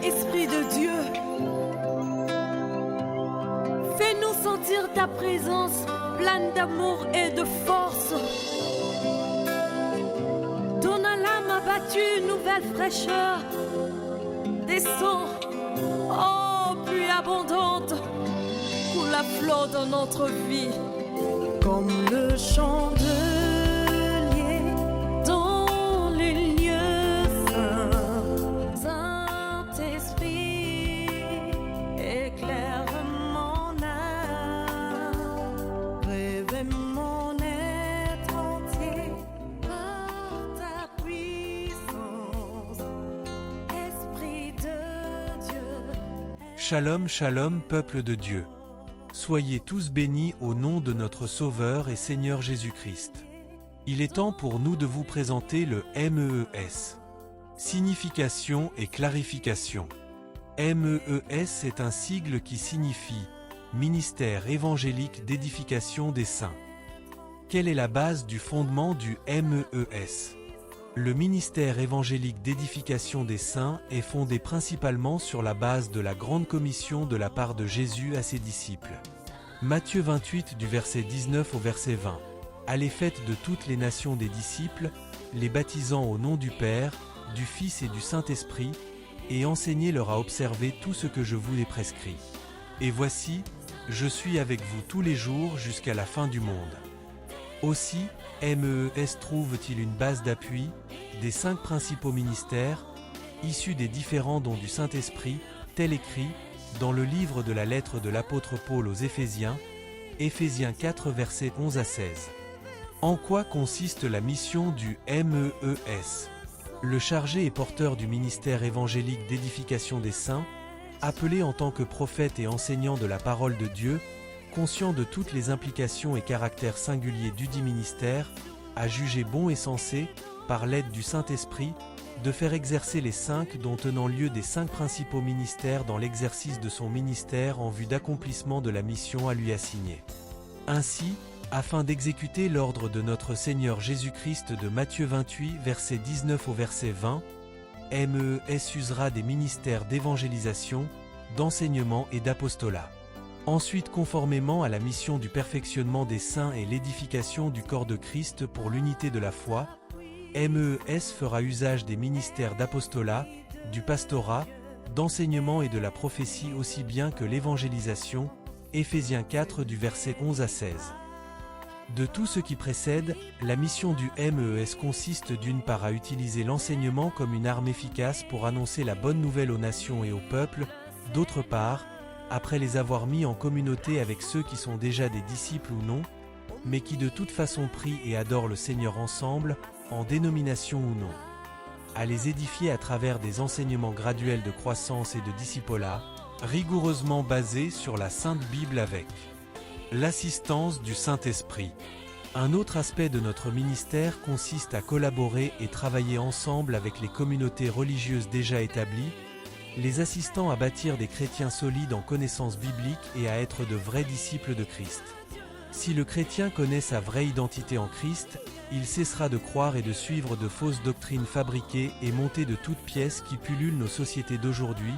Esprit de Dieu, fais-nous sentir ta présence pleine d'amour et de force. Donne à l'âme abattue une nouvelle fraîcheur. Descends, oh, pluie abondante, coule à flot dans notre vie. Comme le chandelier dans les lieux saints. Saint-Esprit, éclaire mon âme, réveille mon être entier par ta puissance, Esprit de Dieu. Shalom, shalom, peuple de Dieu. Soyez tous bénis au nom de notre Sauveur et Seigneur Jésus-Christ. Il est temps pour nous de vous présenter le MEES. Signification et clarification. MEES est un sigle qui signifie Ministère évangélique d'édification des saints. Quelle est la base du fondement du MEES? Le ministère évangélique d'édification des saints est fondé principalement sur la base de la grande commission de la part de Jésus à ses disciples. Matthieu 28 du verset 19 au verset 20. Allez faites de toutes les nations des disciples, les baptisant au nom du Père, du Fils et du Saint-Esprit, et enseignez-leur à observer tout ce que je vous ai prescrit. Et voici, je suis avec vous tous les jours jusqu'à la fin du monde. Aussi, MEES trouve-t-il une base d'appui, des 5 principaux ministères, issus des différents dons du Saint-Esprit, tel écrit, dans le livre de la lettre de l'apôtre Paul aux Éphésiens, Éphésiens 4 versets 11 à 16. En quoi consiste la mission du MEES? Le chargé et porteur du ministère évangélique d'édification des saints, appelé en tant que prophète et enseignant de la parole de Dieu, conscient de toutes les implications et caractères singuliers dudit ministère, a jugé bon et sensé, par l'aide du Saint-Esprit, de faire exercer les 5 dont tenant lieu des 5 principaux ministères dans l'exercice de son ministère en vue d'accomplissement de la mission à lui assignée. Ainsi, afin d'exécuter l'ordre de notre Seigneur Jésus-Christ de Matthieu 28 verset 19 au verset 20, MEES usera des ministères d'évangélisation, d'enseignement et d'apostolat. Ensuite, conformément à la mission du perfectionnement des saints et l'édification du corps de Christ pour l'unité de la foi, MEES fera usage des ministères d'apostolat, du pastorat, d'enseignement et de la prophétie aussi bien que l'évangélisation, Éphésiens 4 du verset 11 à 16. De tout ce qui précède, la mission du MEES consiste d'une part à utiliser l'enseignement comme une arme efficace pour annoncer la bonne nouvelle aux nations et aux peuples, d'autre part, après les avoir mis en communauté avec ceux qui sont déjà des disciples ou non, mais qui de toute façon prient et adorent le Seigneur ensemble, en dénomination ou non, à les édifier à travers des enseignements graduels de croissance et de discipolat, rigoureusement basés sur la Sainte Bible avec l'assistance du Saint-Esprit. Un autre aspect de notre ministère consiste à collaborer et travailler ensemble avec les communautés religieuses déjà établies, les assistant à bâtir des chrétiens solides en connaissance biblique et à être de vrais disciples de Christ. Si le chrétien connaît sa vraie identité en Christ, il cessera de croire et de suivre de fausses doctrines fabriquées et montées de toutes pièces qui pullulent nos sociétés d'aujourd'hui,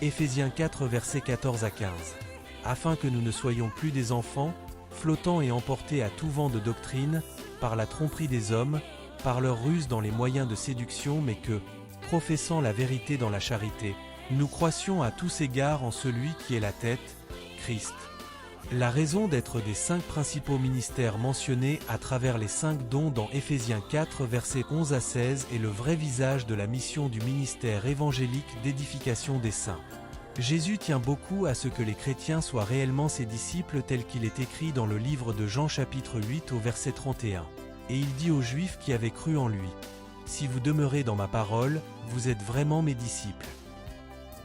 Éphésiens 4 versets 14 à 15. Afin que nous ne soyons plus des enfants, flottant et emportés à tout vent de doctrine, par la tromperie des hommes, par leur ruse dans les moyens de séduction, mais que, professant la vérité dans la charité, nous croissions à tous égards en celui qui est la tête, Christ. La raison d'être des 5 principaux ministères mentionnés à travers les 5 dons dans Éphésiens 4 versets 11 à 16 est le vrai visage de la mission du ministère évangélique d'édification des saints. Jésus tient beaucoup à ce que les chrétiens soient réellement ses disciples tel qu'il est écrit dans le livre de Jean chapitre 8 au verset 31. Et il dit aux Juifs qui avaient cru en lui, « Si vous demeurez dans ma parole, vous êtes vraiment mes disciples. »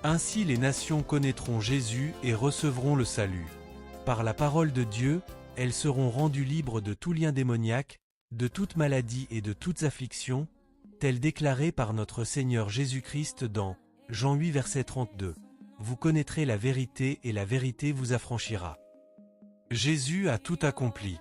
Ainsi les nations connaîtront Jésus et recevront le salut. Par la parole de Dieu, elles seront rendues libres de tout lien démoniaque, de toute maladie et de toutes afflictions, tel déclaré par notre Seigneur Jésus-Christ dans Jean 8 verset 32. Vous connaîtrez la vérité et la vérité vous affranchira. Jésus a tout accompli.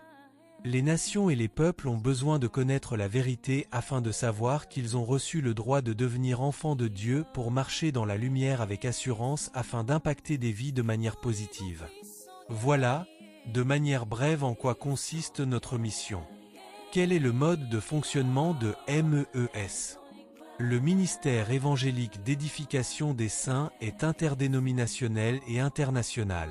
Les nations et les peuples ont besoin de connaître la vérité afin de savoir qu'ils ont reçu le droit de devenir enfants de Dieu pour marcher dans la lumière avec assurance afin d'impacter des vies de manière positive. Voilà, de manière brève, en quoi consiste notre mission. Quel est le mode de fonctionnement de MEES? Le ministère évangélique d'édification des saints est interdénominationnel et international.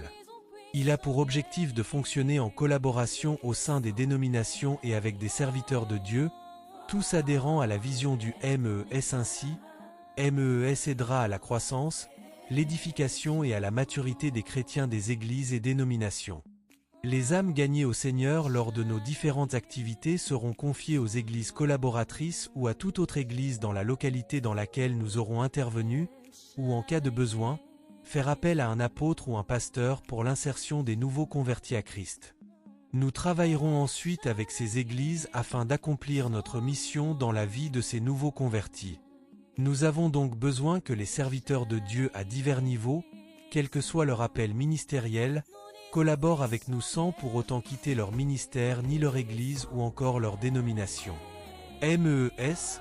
Il a pour objectif de fonctionner en collaboration au sein des dénominations et avec des serviteurs de Dieu, tous adhérents à la vision du MEES. Ainsi, MEES aidera à la croissance, l'édification et à la maturité des chrétiens des églises et dénominations. Les âmes gagnées au Seigneur lors de nos différentes activités seront confiées aux églises collaboratrices ou à toute autre église dans la localité dans laquelle nous aurons intervenu, ou en cas de besoin, faire appel à un apôtre ou un pasteur pour l'insertion des nouveaux convertis à Christ. Nous travaillerons ensuite avec ces églises afin d'accomplir notre mission dans la vie de ces nouveaux convertis. Nous avons donc besoin que les serviteurs de Dieu à divers niveaux, quel que soit leur appel ministériel, collaborent avec nous sans pour autant quitter leur ministère ni leur église ou encore leur dénomination. MEES,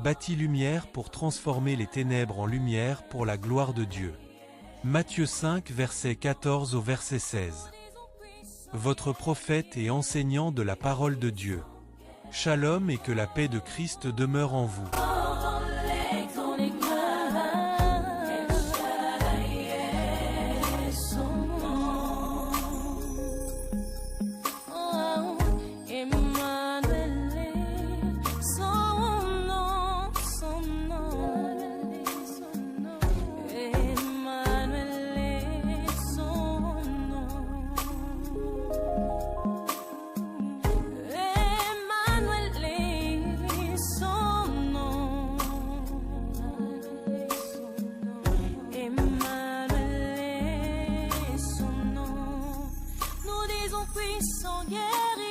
bâtit lumière pour transformer les ténèbres en lumière pour la gloire de Dieu. Matthieu 5 verset 14 au verset 16. Votre prophète et enseignant de la parole de Dieu. Shalom et que la paix de Christ demeure en vous. Puissant guerrier.